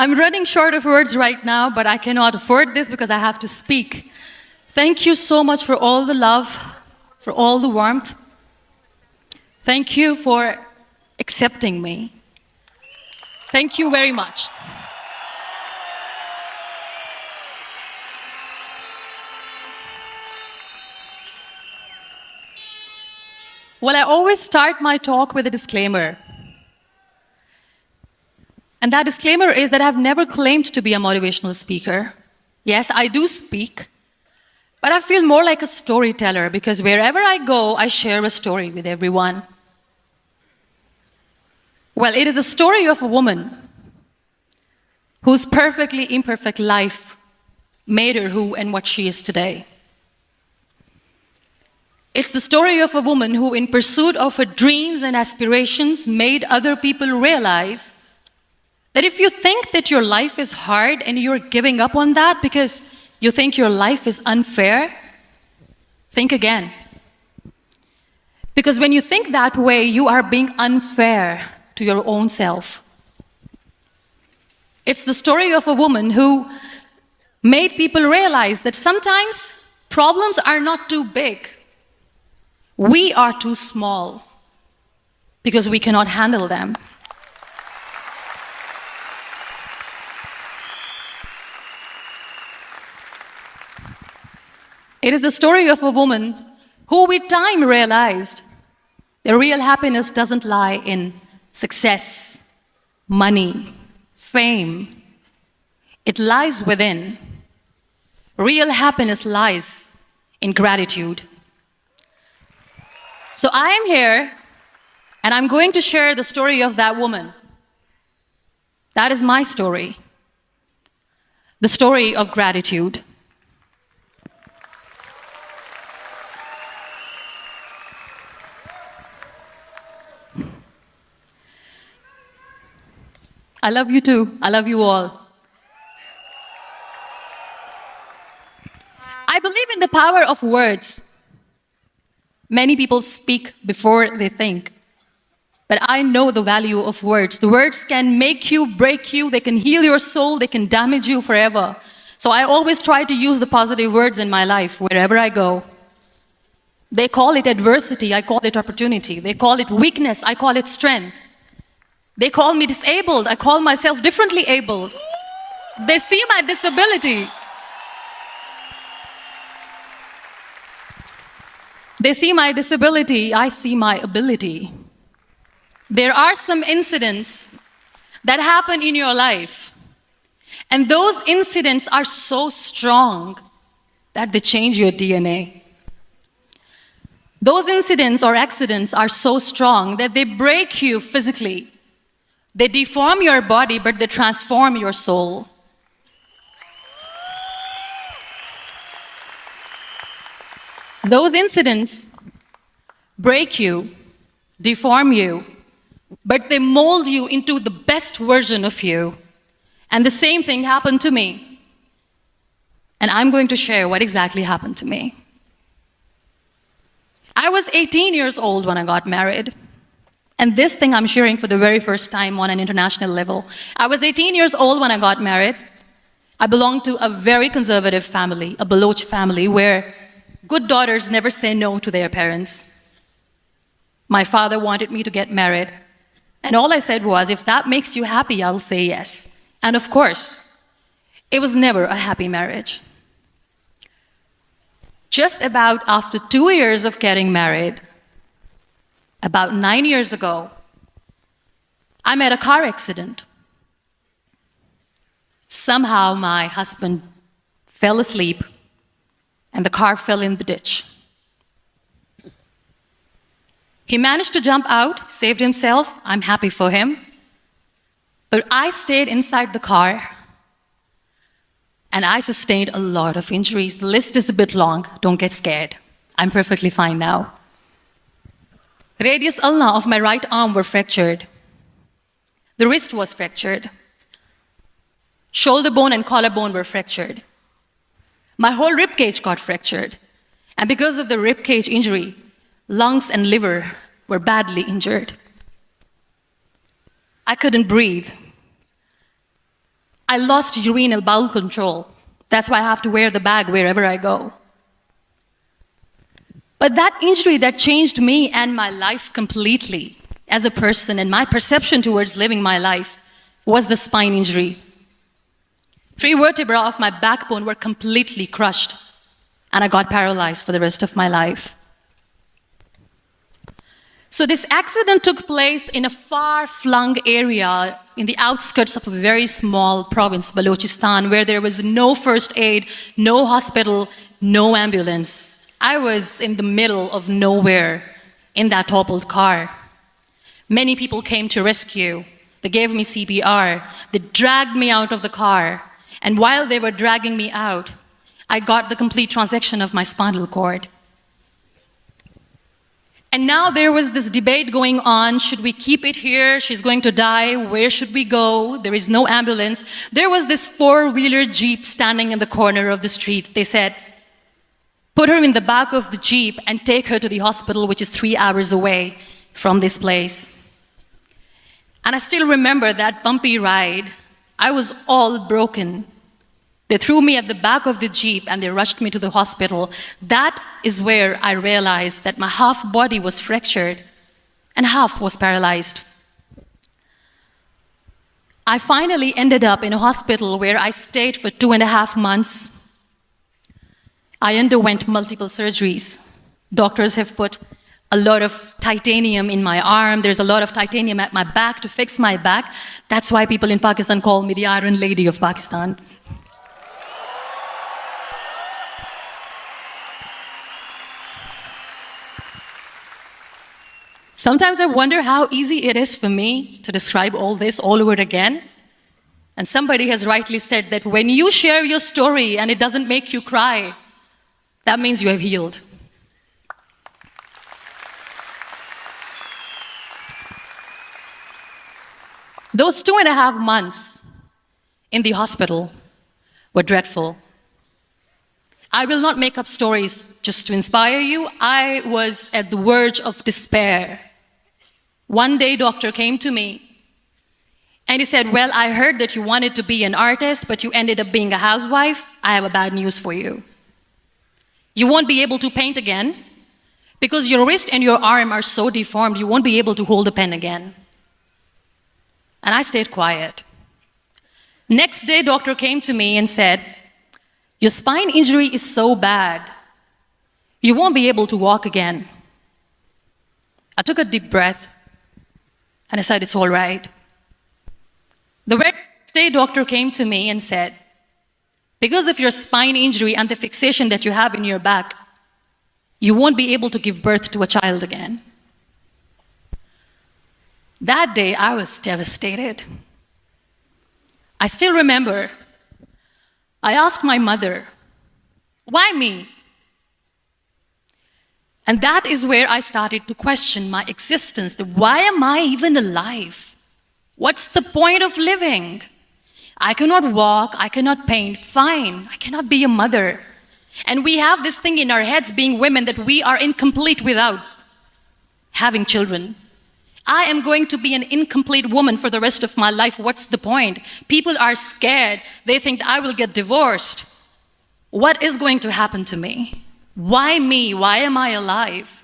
I'm running short of words right now, but I cannot afford this because I have to speak. Thank you so much for all the love, for all the warmth. Thank you for accepting me. Thank you very much. Well, I always start my talk with a disclaimer. And that disclaimer is that I've never claimed to be a motivational speaker. Yes, I do speak, but I feel more like a storyteller because wherever I go, I share a story with everyone. Well, it is a story of a woman whose perfectly imperfect life made her who and what she is today. It's the story of a woman who, in pursuit of her dreams and aspirations, made other people realize that if you think that your life is hard and you're giving up on that because you think your life is unfair, think again. Because when you think that way, you are being unfair to your own self. It's the story of a woman who made people realize that sometimes problems are not too big. We are too small because we cannot handle them. It is the story of a woman who with time realized the real happiness doesn't lie in success, money, fame. It lies within. Real happiness lies in gratitude. So I am here and I'm going to share the story of that woman. That is my story. The story of gratitude. I love you too. I love you all. I believe in the power of words. Many people speak before they think. But I know the value of words. The words can make you, break you, they can heal your soul, they can damage you forever. So I always try to use the positive words in my life wherever I go. They call it adversity, I call it opportunity. They call it weakness, I call it strength. They call me disabled, I call myself differently abled. They see my disability. They see my disability, I see my ability. There are some incidents that happen in your life, and those incidents are so strong that they change your DNA. Those incidents or accidents are so strong that they break you physically. They deform your body, but they transform your soul. Those incidents break you, deform you, but they mold you into the best version of you. And the same thing happened to me. And I'm going to share what exactly happened to me. I was 18 years old when I got married. And this thing I'm sharing for the very first time on an international level. I was 18 years old when I got married. I belonged to a very conservative family, a Baloch family, where good daughters never say no to their parents. My father wanted me to get married. And all I said was, if that makes you happy, I'll say yes. And of course, it was never a happy marriage. Just about after 2 years of getting married, about 9 years ago, I met a car accident. Somehow my husband fell asleep and the car fell in the ditch. He managed to jump out, saved himself. I'm happy for him. But I stayed inside the car and I sustained a lot of injuries. The list is a bit long. Don't get scared. I'm perfectly fine now. Radius ulna of my right arm were fractured. The wrist was fractured. Shoulder bone and collarbone were fractured. My whole rib cage got fractured. And because of the rib cage injury, lungs and liver were badly injured. I couldn't breathe. I lost urinary bowel control. That's why I have to wear the bag wherever I go. But that injury that changed me and my life completely as a person and my perception towards living my life was the spine injury. 3 vertebrae of my backbone were completely crushed, and I got paralyzed for the rest of my life. So this accident took place in a far-flung area in the outskirts of a very small province, Balochistan, where there was no first aid, no hospital, no ambulance. I was in the middle of nowhere in that toppled car. Many people came to rescue. They gave me CPR. They dragged me out of the car. And while they were dragging me out, I got the complete transection of my spinal cord. And now there was this debate going on. Should we keep it here? She's going to die. Where should we go? There is no ambulance. There was this 4-wheeler Jeep standing in the corner of the street. They said, put her in the back of the Jeep and take her to the hospital, which is 3 hours away from this place. And I still remember that bumpy ride. I was all broken. They threw me at the back of the Jeep and they rushed me to the hospital. That is where I realized that my half body was fractured and half was paralyzed. I finally ended up in a hospital where I stayed for 2.5 months. I underwent multiple surgeries. Doctors have put a lot of titanium in my arm. There's a lot of titanium at my back to fix my back. That's why people in Pakistan call me the Iron Lady of Pakistan. Sometimes I wonder how easy it is for me to describe all this all over again. And somebody has rightly said that when you share your story and it doesn't make you cry, that means you have healed. Those 2.5 months in the hospital were dreadful. I will not make up stories just to inspire you. I was at the verge of despair. One day, doctor came to me and he said, well, I heard that you wanted to be an artist, but you ended up being a housewife. I have a bad news for you. You won't be able to paint again because your wrist and your arm are so deformed, you won't be able to hold a pen again. And I stayed quiet. Next day, doctor came to me and said, your spine injury is so bad, you won't be able to walk again. I took a deep breath and I said, it's all right. The very next day, doctor came to me and said, because of your spine injury and the fixation that you have in your back, you won't be able to give birth to a child again. That day, I was devastated. I still remember, I asked my mother, why me? And that is where I started to question my existence. Why am I even alive? What's the point of living? I cannot walk, I cannot paint, fine, I cannot be a mother. And we have this thing in our heads, being women, that we are incomplete without having children. I am going to be an incomplete woman for the rest of my life. What's the point? People are scared. They think I will get divorced. What is going to happen to me? Why me? Why am I alive?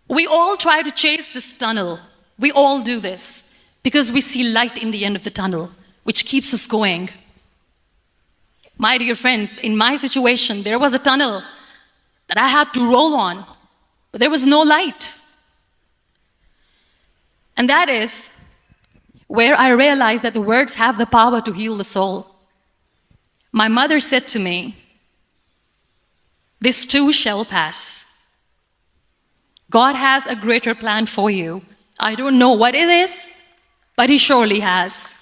We all try to chase this tunnel. We all do this because we see light in the end of the tunnel, which keeps us going. My dear friends, in my situation, there was a tunnel that I had to roll on, but there was no light. And that is where I realized that the words have the power to heal the soul. My mother said to me, this too shall pass. God has a greater plan for you. I don't know what it is, but He surely has.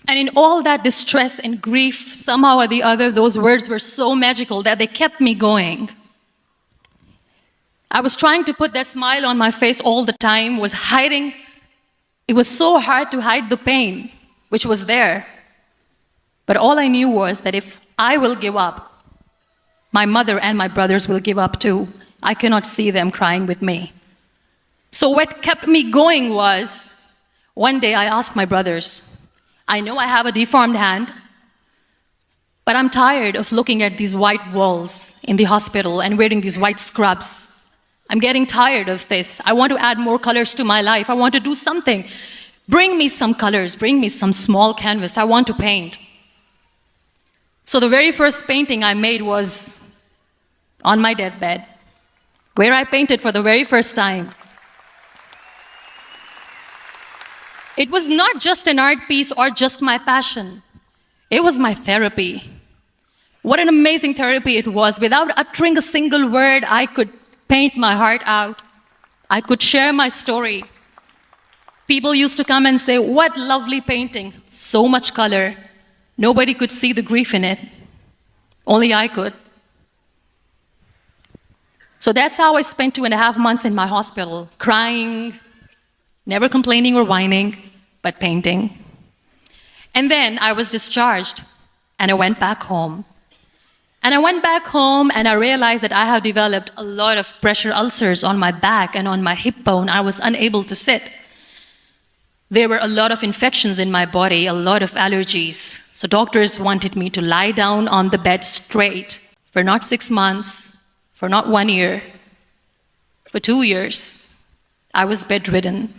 And in all that distress and grief, somehow or the other, those words were so magical that they kept me going. I was trying to put that smile on my face all the time, was hiding. It was so hard to hide the pain, which was there. But all I knew was that if I will give up, my mother and my brothers will give up too. I cannot see them crying with me. So what kept me going was, one day I asked my brothers, I know I have a deformed hand, but I'm tired of looking at these white walls in the hospital and wearing these white scrubs. I'm getting tired of this. I want to add more colors to my life. I want to do something. Bring me some colors. Bring me some small canvas. I want to paint. So the very first painting I made was on my deathbed, where I painted for the very first time. It was not just an art piece or just my passion. It was my therapy. What an amazing therapy it was. Without uttering a single word, I could paint my heart out. I could share my story. People used to come and say, what lovely painting, so much color. Nobody could see the grief in it. Only I could. So that's how I spent 2.5 months in my hospital, crying, never complaining or whining, but painting. And then I was discharged, and I went back home. And I went back home, and I realized that I have developed a lot of pressure ulcers on my back and on my hip bone. I was unable to sit. There were a lot of infections in my body, a lot of allergies. So doctors wanted me to lie down on the bed straight for not 6 months, for not 1 year, for 2 years. I was bedridden,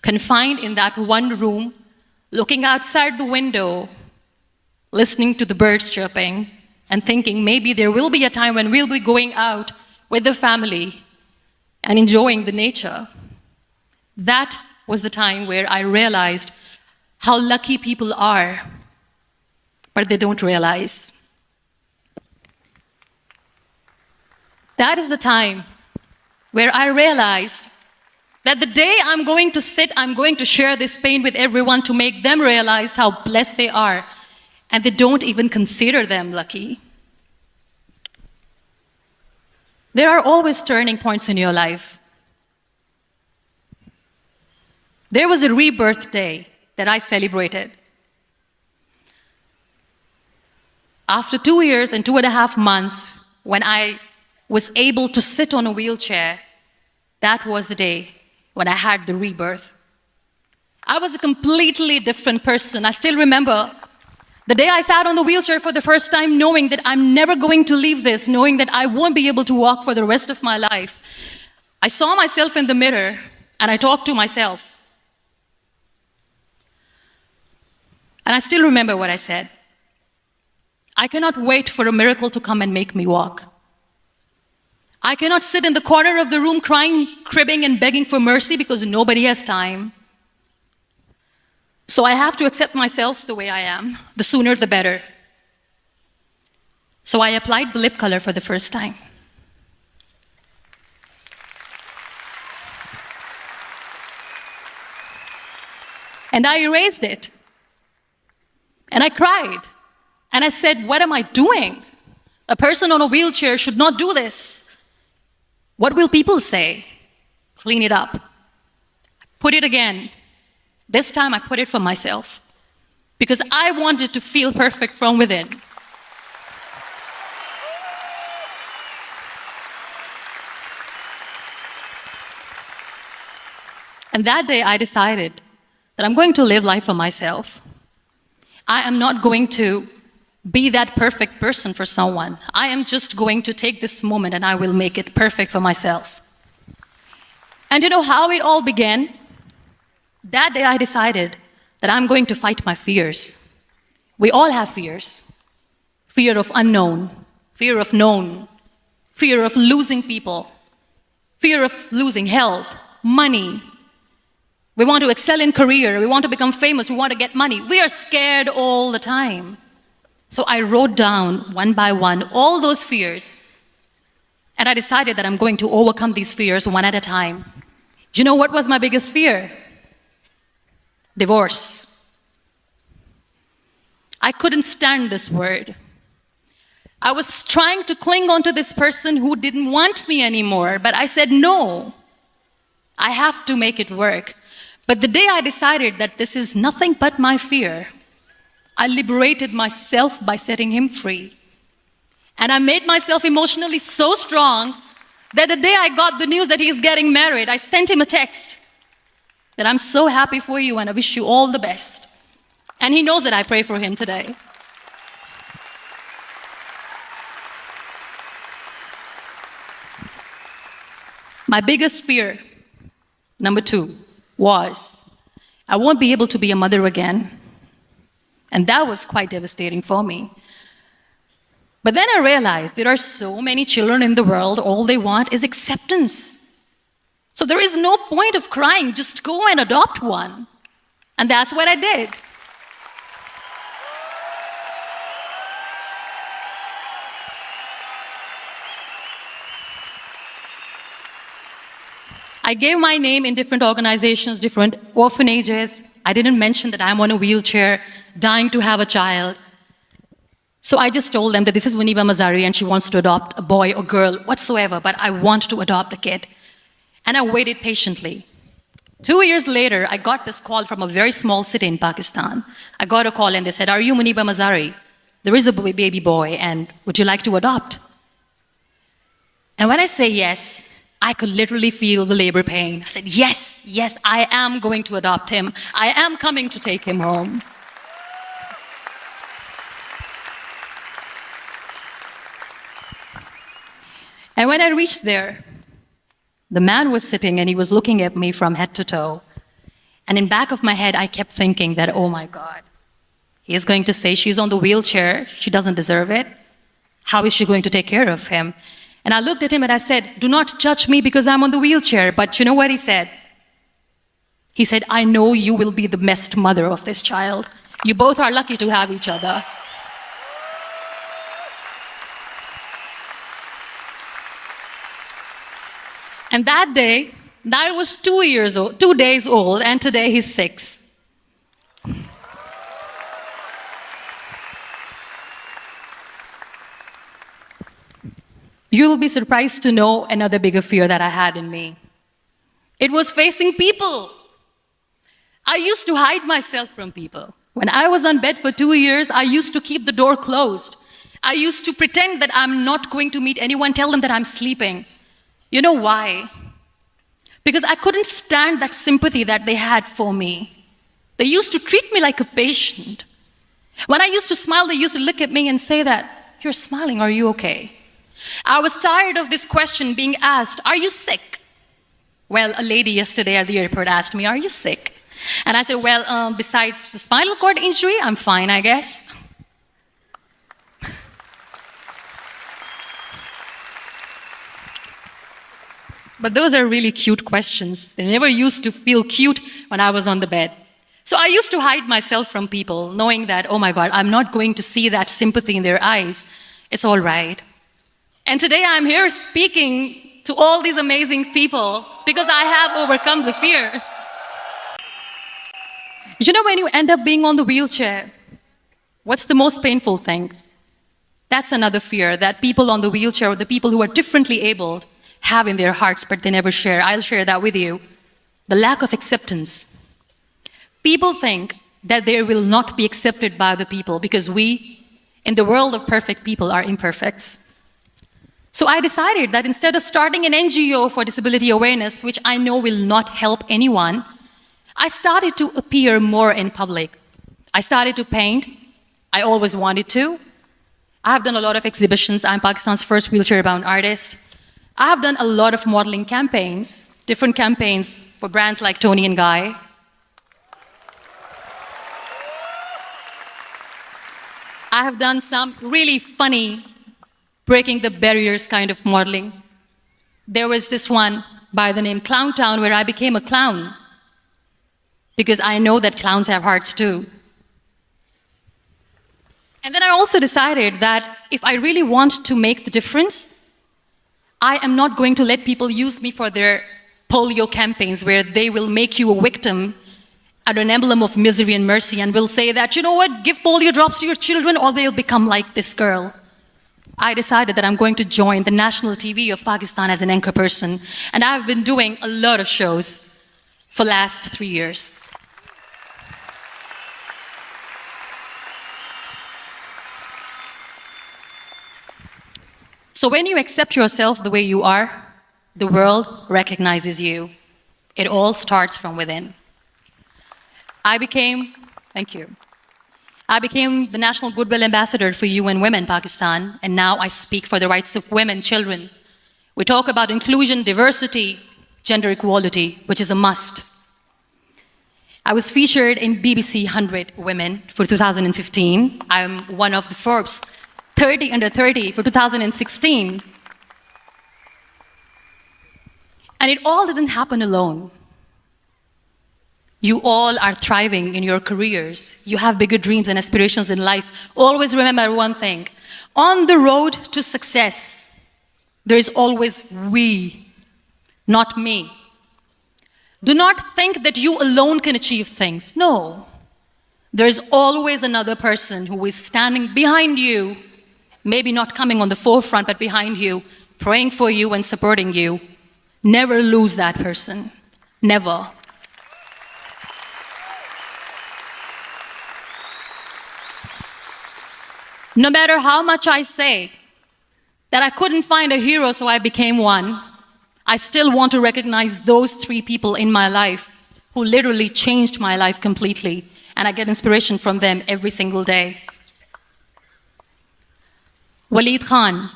confined in that one room, looking outside the window, listening to the birds chirping, and thinking maybe there will be a time when we'll be going out with the family and enjoying the nature. That was the time where I realized how lucky people are, but they don't realize. That is the time where I realized that the day I'm going to sit, I'm going to share this pain with everyone to make them realize how blessed they are, and they don't even consider them lucky. There are always turning points in your life. There was a rebirth day that I celebrated. After 2 years and 2.5 months, when I was able to sit on a wheelchair, that was the day when I had the rebirth. I was a completely different person. I still remember the day I sat on the wheelchair for the first time, knowing that I'm never going to leave this, knowing that I won't be able to walk for the rest of my life. I saw myself in the mirror, and I talked to myself. And I still remember what I said. I cannot wait for a miracle to come and make me walk. I cannot sit in the corner of the room crying, cribbing, and begging for mercy because nobody has time. So I have to accept myself the way I am. The sooner, the better. So I applied the lip color for the first time. And I erased it. And I cried. And I said, what am I doing? A person on a wheelchair should not do this. What will people say? Clean it up. Put it again. This time I put it for myself. Because I wanted to feel perfect from within. And that day I decided that I'm going to live life for myself. I am not going to be that perfect person for someone. I am just going to take this moment and I will make it perfect for myself. And you know how it all began? That day I decided that I'm going to fight my fears. We all have fears. Fear of unknown, fear of known, fear of losing people, fear of losing health, money. We want to excel in career, we want to become famous, we want to get money. We are scared all the time. So I wrote down one by one all those fears. And I decided that I'm going to overcome these fears one at a time. You know what was my biggest fear? Divorce. I couldn't stand this word. I was trying to cling on to this person who didn't want me anymore, but I said no. I have to make it work. But the day I decided that this is nothing but my fear, I liberated myself by setting him free. And I made myself emotionally so strong that the day I got the news that he's getting married, I sent him a text that I'm so happy for you and I wish you all the best. And he knows that I pray for him today. My biggest fear, number 2, was I won't be able to be a mother again. And that was quite devastating for me. But then I realized there are so many children in the world, all they want is acceptance. So there is no point of crying, just go and adopt one. And that's what I did. I gave my name in different organizations, different orphanages. I didn't mention that I'm on a wheelchair, dying to have a child. So I just told them that this is Muniba Mazari and she wants to adopt a boy or girl, whatsoever, but I want to adopt a kid. And I waited patiently. 2 years later, I got this call from a very small city in Pakistan. I got a call and they said, "Are you Muniba Mazari? There is a baby boy and would you like to adopt?" And when I say yes, I could literally feel the labor pain. I said, yes, yes, I am going to adopt him. I am coming to take him home. And when I reached there, the man was sitting and he was looking at me from head to toe. And in back of my head, I kept thinking that, oh my God, he is going to say she's on the wheelchair, she doesn't deserve it. How is she going to take care of him? And I looked at him and I said, do not judge me because I'm on the wheelchair. But you know what he said? He said, I know you will be the best mother of this child. You both are lucky to have each other. And that day, I was 2 days old, and today he's 6. You'll be surprised to know another bigger fear that I had in me. It was facing people. I used to hide myself from people. When I was on bed for 2 years, I used to keep the door closed. I used to pretend that I'm not going to meet anyone, tell them that I'm sleeping. You know why? Because I couldn't stand that sympathy that they had for me. They used to treat me like a patient. When I used to smile, they used to look at me and say that, you're smiling, are you okay? I was tired of this question being asked, are you sick? Well, a lady yesterday at the airport asked me, are you sick? And I said, well, besides the spinal cord injury, I'm fine, I guess. But those are really cute questions. They never used to feel cute when I was on the bed. So I used to hide myself from people, knowing that, oh my God, I'm not going to see that sympathy in their eyes. It's all right. And today I'm here speaking to all these amazing people because I have overcome the fear. You know, when you end up being on the wheelchair, what's the most painful thing? That's another fear that people on the wheelchair or the people who are differently abled have in their hearts, but they never share. I'll share that with you. The lack of acceptance. People think that they will not be accepted by the people because we, in the world of perfect people, are imperfects. So I decided that instead of starting an NGO for disability awareness, which I know will not help anyone, I started to appear more in public. I started to paint. I always wanted to. I have done a lot of exhibitions. I'm Pakistan's first wheelchair-bound artist. I have done a lot of modeling campaigns, different campaigns for brands like Tony and Guy. I have done some really funny, breaking the barriers kind of modeling. There was this one by the name Clown Town where I became a clown because I know that clowns have hearts too. And then I also decided that if I really want to make the difference, I am not going to let people use me for their polio campaigns where they will make you a victim and an emblem of misery and mercy and will say that, you know what, give polio drops to your children or they'll become like this girl. I decided that I'm going to join the national TV of Pakistan as an anchor person, and I've been doing a lot of shows for the last 3 years. So when you accept yourself the way you are, the world recognizes you. It all starts from within. Thank you. I became the National Goodwill Ambassador for UN Women Pakistan, and now I speak for the rights of women, children. We talk about inclusion, diversity, gender equality, which is a must. I was featured in BBC 100 Women for 2015. I'm one of the Forbes 30 under 30 for 2016. And it all didn't happen alone. You all are thriving in your careers. You have bigger dreams and aspirations in life. Always remember one thing. On the road to success, there is always we, not me. Do not think that you alone can achieve things. No. There is always another person who is standing behind you, maybe not coming on the forefront, but behind you, praying for you and supporting you. Never lose that person. Never. No matter how much I say that I couldn't find a hero, so I became one, I still want to recognize those 3 people in my life who literally changed my life completely, and I get inspiration from them every single day. Waleed Khan.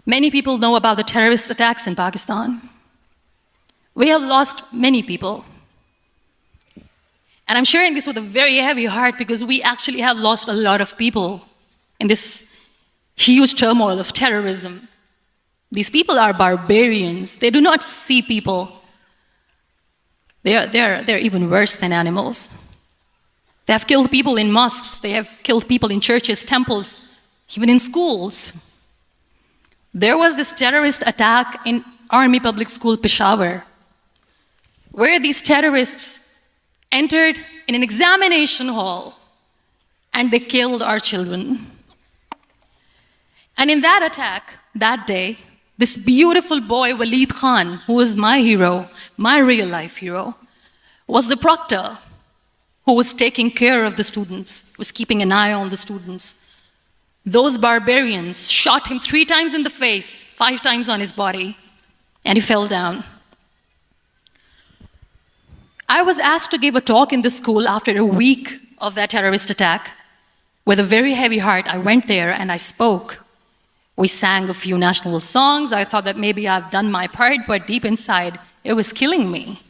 Many people know about the terrorist attacks in Pakistan. We have lost many people. And I'm sharing this with a very heavy heart because we actually have lost a lot of people in this huge turmoil of terrorism. These people are barbarians. They do not see people. They're even worse than animals. They have killed people in mosques. They have killed people in churches, temples, even in schools. There was this terrorist attack in Army Public School, Peshawar, where these terrorists entered in an examination hall and they killed our children. And in that attack, that day, this beautiful boy, Waleed Khan, who was my hero, my real life hero, was the proctor who was taking care of the students, was keeping an eye on the students. Those barbarians shot him 3 times in the face, 5 times on his body, and he fell down. I was asked to give a talk in the school after a week of that terrorist attack. With a very heavy heart, I went there and I spoke. We sang a few national songs. I thought that maybe I've done my part, but deep inside, it was killing me.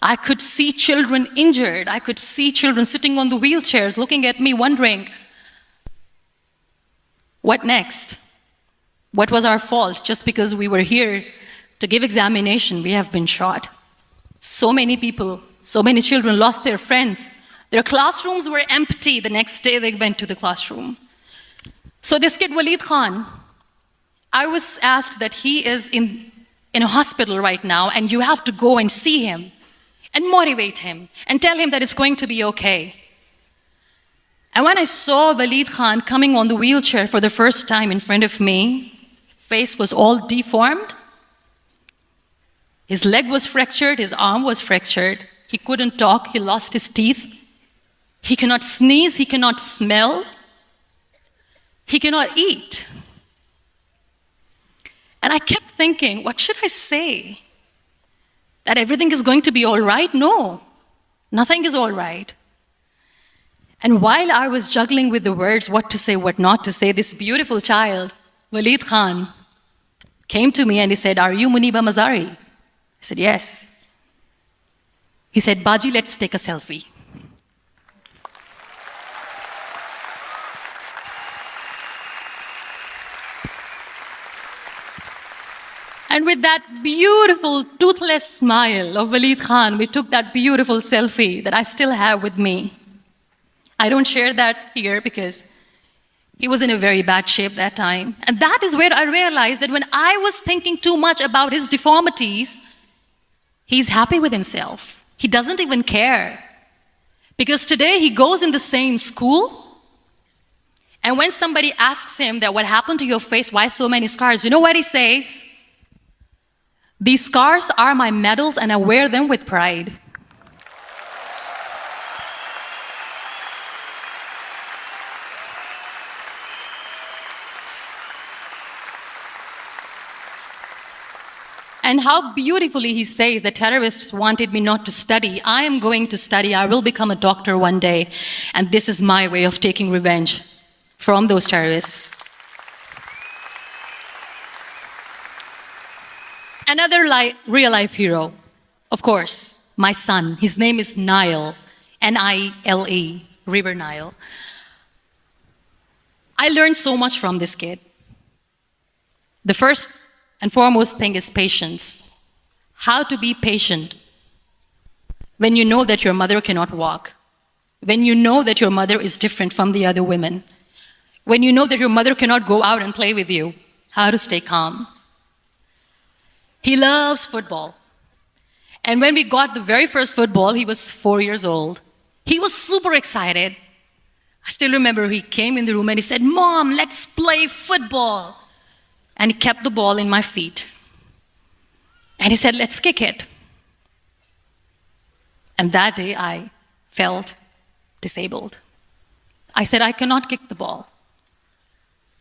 I could see children injured. I could see children sitting on the wheelchairs looking at me wondering, what next? What was our fault? Just because we were here to give examination, we have been shot. So many people, so many children lost their friends. Their classrooms were empty. The next day they went to the classroom. So this kid, Waleed Khan, I was asked that he is in a hospital right now and you have to go and see him and motivate him and tell him that it's going to be okay. And when I saw Waleed Khan coming on the wheelchair for the first time in front of me, face was all deformed. His leg was fractured, his arm was fractured. He couldn't talk, he lost his teeth. He cannot sneeze, he cannot smell. He cannot eat. And I kept thinking, what should I say? That everything is going to be all right? No, nothing is all right. And while I was juggling with the words, what to say, what not to say, this beautiful child, Waleed Khan, came to me and he said, "Are you Muniba Mazari?" I said, "Yes." He said, "Baji, let's take a selfie." And with that beautiful, toothless smile of Waleed Khan, we took that beautiful selfie that I still have with me. I don't share that here because he was in a very bad shape that time. And that is where I realized that when I was thinking too much about his deformities, he's happy with himself. He doesn't even care. Because today he goes in the same school, and when somebody asks him that what happened to your face, why so many scars, you know what he says? "These scars are my medals and I wear them with pride." And how beautifully he says, the terrorists wanted me not to study. I am going to study. I will become a doctor one day. And this is my way of taking revenge from those terrorists. Another real-life hero, of course, my son. His name is Nile, N-I-L-E, River Nile. I learned so much from this kid. The first and foremost thing is patience. How to be patient when you know that your mother cannot walk, when you know that your mother is different from the other women, when you know that your mother cannot go out and play with you, how to stay calm. He loves football. And when we got the very first football, he was 4 years old. He was super excited. I still remember he came in the room and he said, "Mom, let's play football." And he kept the ball in my feet. And he said, "Let's kick it." And that day I felt disabled. I said, "I cannot kick the ball."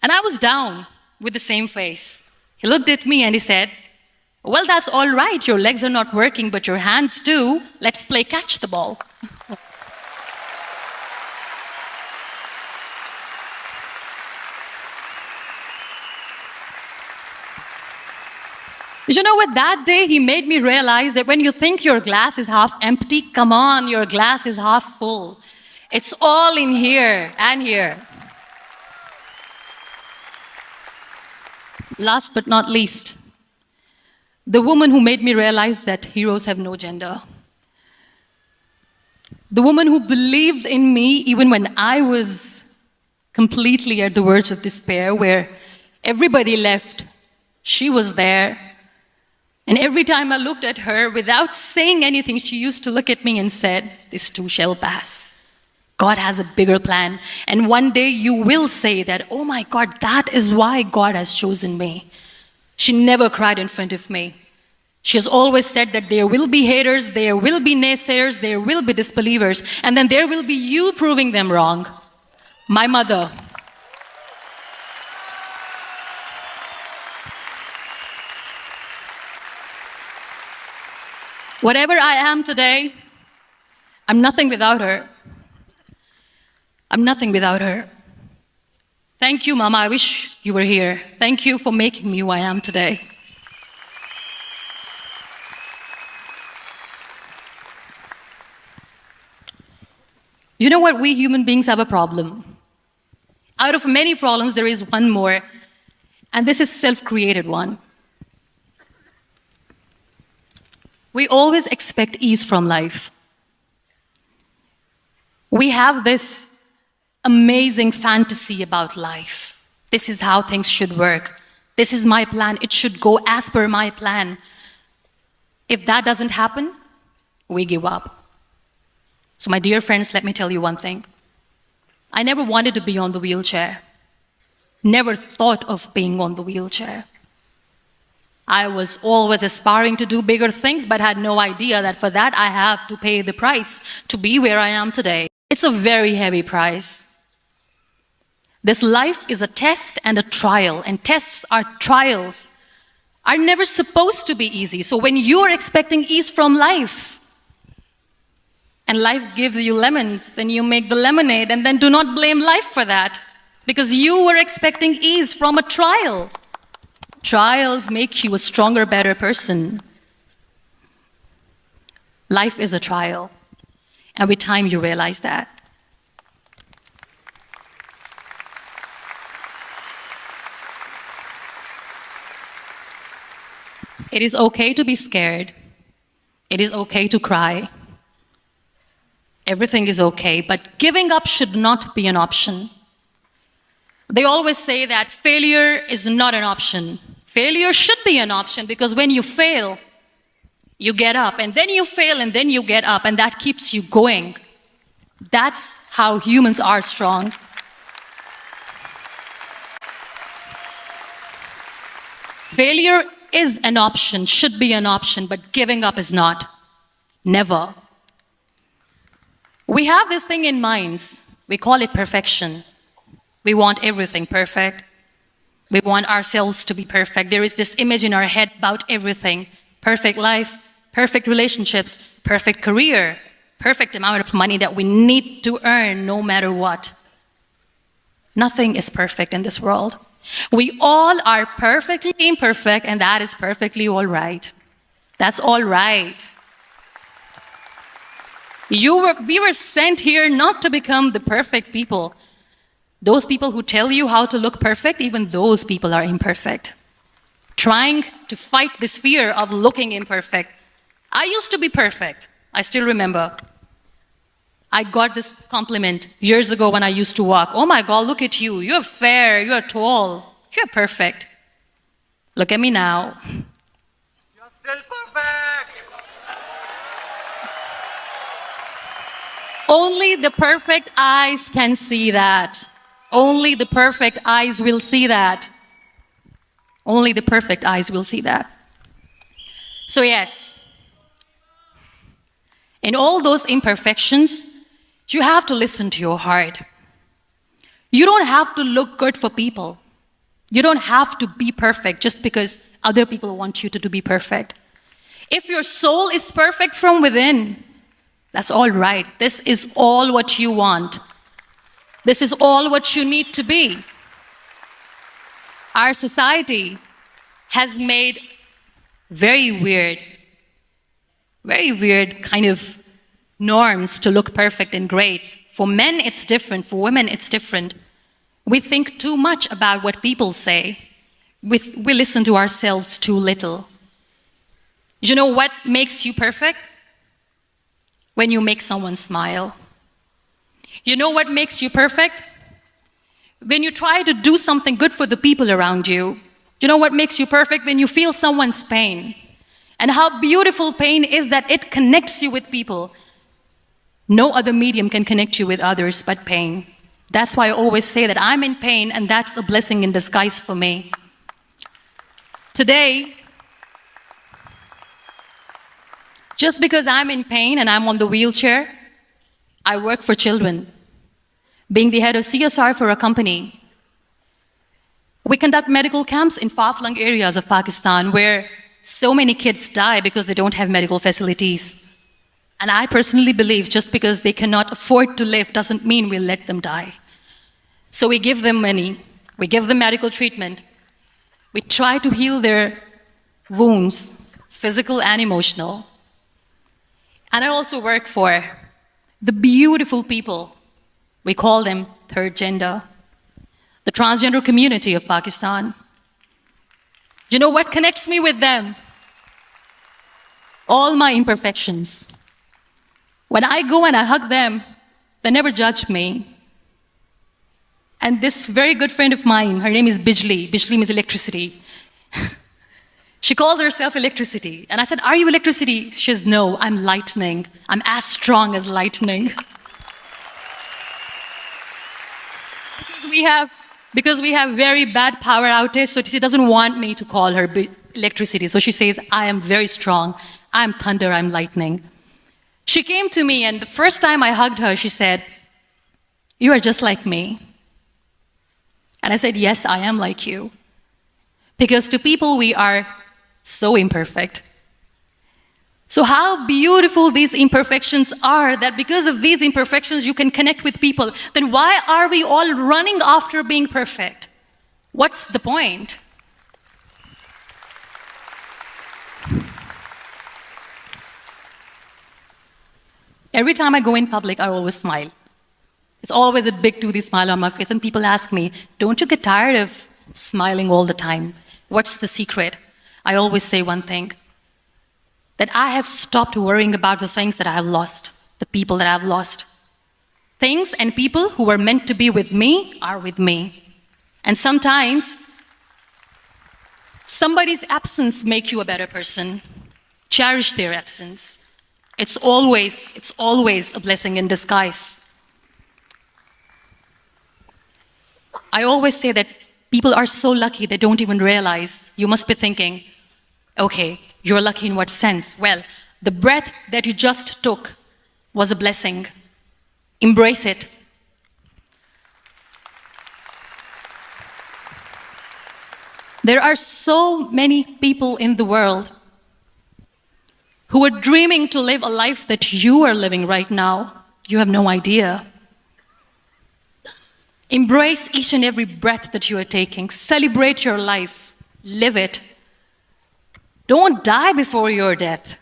And I was down with the same face. He looked at me and he said, "Well, that's all right. Your legs are not working, but your hands do. Let's play catch the ball." You know what? That day, he made me realize that when you think your glass is half empty, come on, your glass is half full. It's all in here and here. Last but not least, the woman who made me realize that heroes have no gender. The woman who believed in me even when I was completely at the verge of despair, where everybody left, she was there. And every time I looked at her, without saying anything, she used to look at me and said, "This too shall pass. God has a bigger plan. And one day you will say that, oh my God, that is why God has chosen me." She never cried in front of me. She has always said that there will be haters, there will be naysayers, there will be disbelievers, and then there will be you proving them wrong. My mother. Whatever I am today, I'm nothing without her. I'm nothing without her. Thank you, Mama. I wish you were here. Thank you for making me who I am today. You know what? We human beings have a problem. Out of many problems, there is one more, and this is self-created one. We always expect ease from life. We have this amazing fantasy about life. This is how things should work. This is my plan. It should go as per my plan. If that doesn't happen, we give up. So my dear friends, let me tell you one thing. I never wanted to be on the wheelchair. Never thought of being on the wheelchair. I was always aspiring to do bigger things, but had no idea that for that I have to pay the price to be where I am today. It's a very heavy price. This life is a test and a trial, and tests are trials are never supposed to be easy. So when you are expecting ease from life, and life gives you lemons, then you make the lemonade, and then do not blame life for that, because you were expecting ease from a trial. Trials make you a stronger, better person. Life is a trial, and with time you realize that. It is okay to be scared. It is okay to cry. Everything is okay, but giving up should not be an option. They always say that failure is not an option. Failure should be an option, because when you fail, you get up, and then you fail, and then you get up, and that keeps you going. That's how humans are strong. Failure is an option, should be an option, but giving up is not. Never. We have this thing in minds. We call it perfection. We want everything perfect. We want ourselves to be perfect. There is this image in our head about everything perfect life, perfect relationships, perfect career, perfect amount of money that we need to earn no matter what. Nothing is perfect in this world. We all are perfectly imperfect, and that is perfectly all right. That's all right. We were sent here not to become the perfect people. Those people who tell you how to look perfect, even those people are imperfect. Trying to fight this fear of looking imperfect. I used to be perfect. I still remember. I got this compliment years ago when I used to walk. Oh my God, look at you. You're fair, you're tall, you're perfect. Look at me now. You're still perfect. Only the perfect eyes can see that. Only the perfect eyes will see that. Only the perfect eyes will see that. So yes, in all those imperfections, you have to listen to your heart. You don't have to look good for people. You don't have to be perfect just because other people want you to be perfect. If your soul is perfect from within, that's all right. This is all what you want. This is all what you need to be. Our society has made very weird kind of norms to look perfect and great. For men, it's different. For women, it's different. We think too much about what people say. We listen to ourselves too little. You know what makes you perfect? When you make someone smile. You know what makes you perfect? When you try to do something good for the people around you. You know what makes you perfect? When you feel someone's pain. And how beautiful pain is that it connects you with people. No other medium can connect you with others but pain. That's why I always say that I'm in pain, and that's a blessing in disguise for me. Today, just because I'm in pain and I'm on the wheelchair, I work for children. Being the head of CSR for a company, we conduct medical camps in far-flung areas of Pakistan where so many kids die because they don't have medical facilities. And I personally believe just because they cannot afford to live doesn't mean we'll let them die. So we give them money, we give them medical treatment, we try to heal their wounds, physical and emotional. And I also work for the beautiful people, we call them third gender, the transgender community of Pakistan. You know what connects me with them? All my imperfections. When I go and I hug them, they never judge me. And this very good friend of mine, her name is Bijli. Bijli means electricity. She calls herself electricity. And I said, are you electricity? She says, no, I'm lightning. I'm as strong as lightning. Because we have very bad power outage, so she doesn't want me to call her electricity. So she says, I am very strong. I'm thunder, I'm lightning. She came to me, and the first time I hugged her, she said, you are just like me. And I said, yes, I am like you. Because to people, we are so imperfect. So how beautiful these imperfections are, that because of these imperfections, you can connect with people. Then why are we all running after being perfect? What's the point? Every time I go in public, I always smile. It's always a big toothy smile on my face, and people ask me, don't you get tired of smiling all the time? What's the secret? I always say one thing, that I have stopped worrying about the things that I have lost, the people that I have lost. Things and people who were meant to be with me are with me. And sometimes, somebody's absence makes you a better person. Cherish their absence. It's always a blessing in disguise. I always say that people are so lucky they don't even realize. You must be thinking, okay, you're lucky in what sense? Well, the breath that you just took was a blessing. Embrace it. There are so many people in the world who are dreaming to live a life that you are living right now. You have no idea. Embrace each and every breath that you are taking. Celebrate your life. Live it. Don't die before your death.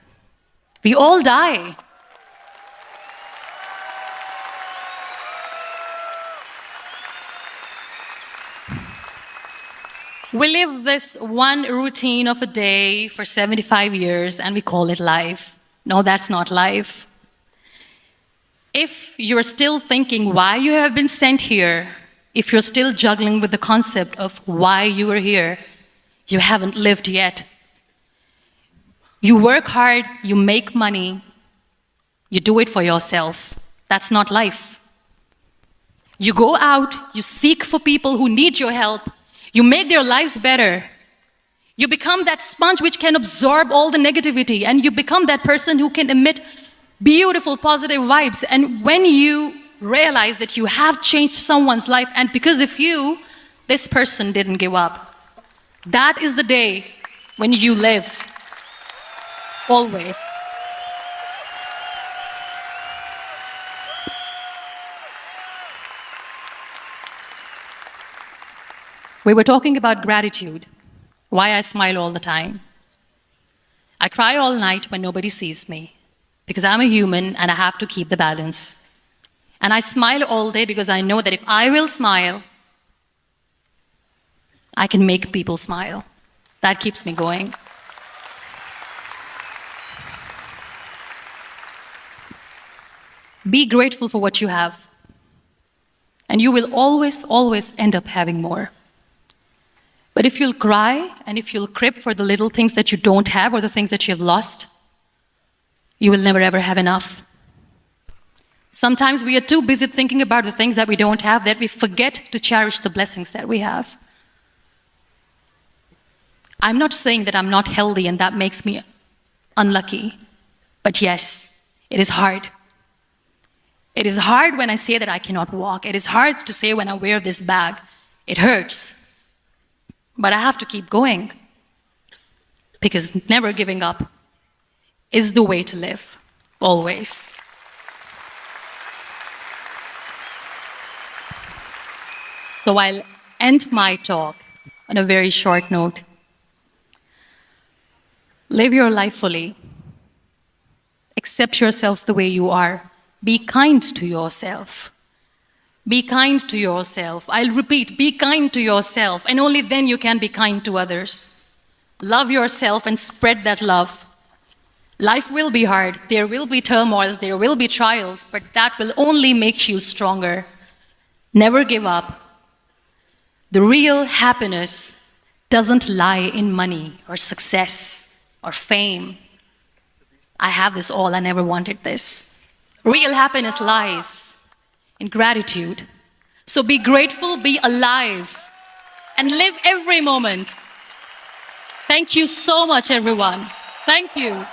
We all die. We live this one routine of a day for 75 years and we call it life. No, that's not life. If you're still thinking why you have been sent here, if you're still juggling with the concept of why you are here, you haven't lived yet. You work hard, you make money, you do it for yourself. That's not life. You go out, you seek for people who need your help, you make their lives better. You become that sponge which can absorb all the negativity, and you become that person who can emit beautiful, positive vibes. And when you realize that you have changed someone's life, and because of you, this person didn't give up, that is the day when you live. Always. We were talking about gratitude, why I smile all the time. I cry all night when nobody sees me, because I'm a human and I have to keep the balance. And I smile all day because I know that if I will smile, I can make people smile. That keeps me going. Be grateful for what you have, and you will always, always end up having more. But if you'll cry and if you'll crib for the little things that you don't have or the things that you have lost, you will never ever have enough. Sometimes we are too busy thinking about the things that we don't have that we forget to cherish the blessings that we have. I'm not saying that I'm not healthy and that makes me unlucky, but yes, it is hard. It is hard when I say that I cannot walk. It is hard to say when I wear this bag. It hurts. But I have to keep going, because never giving up is the way to live, always. So I'll end my talk on a very short note. Live your life fully. Accept yourself the way you are. Be kind to yourself. Be kind to yourself. I'll repeat, be kind to yourself, and only then you can be kind to others. Love yourself and spread that love. Life will be hard. There will be turmoils, there will be trials, but that will only make you stronger. Never give up. The real happiness doesn't lie in money or success or fame. I have this all, I never wanted this. Real happiness lies in gratitude. So be grateful, be alive, and live every moment. Thank you so much, everyone. Thank you.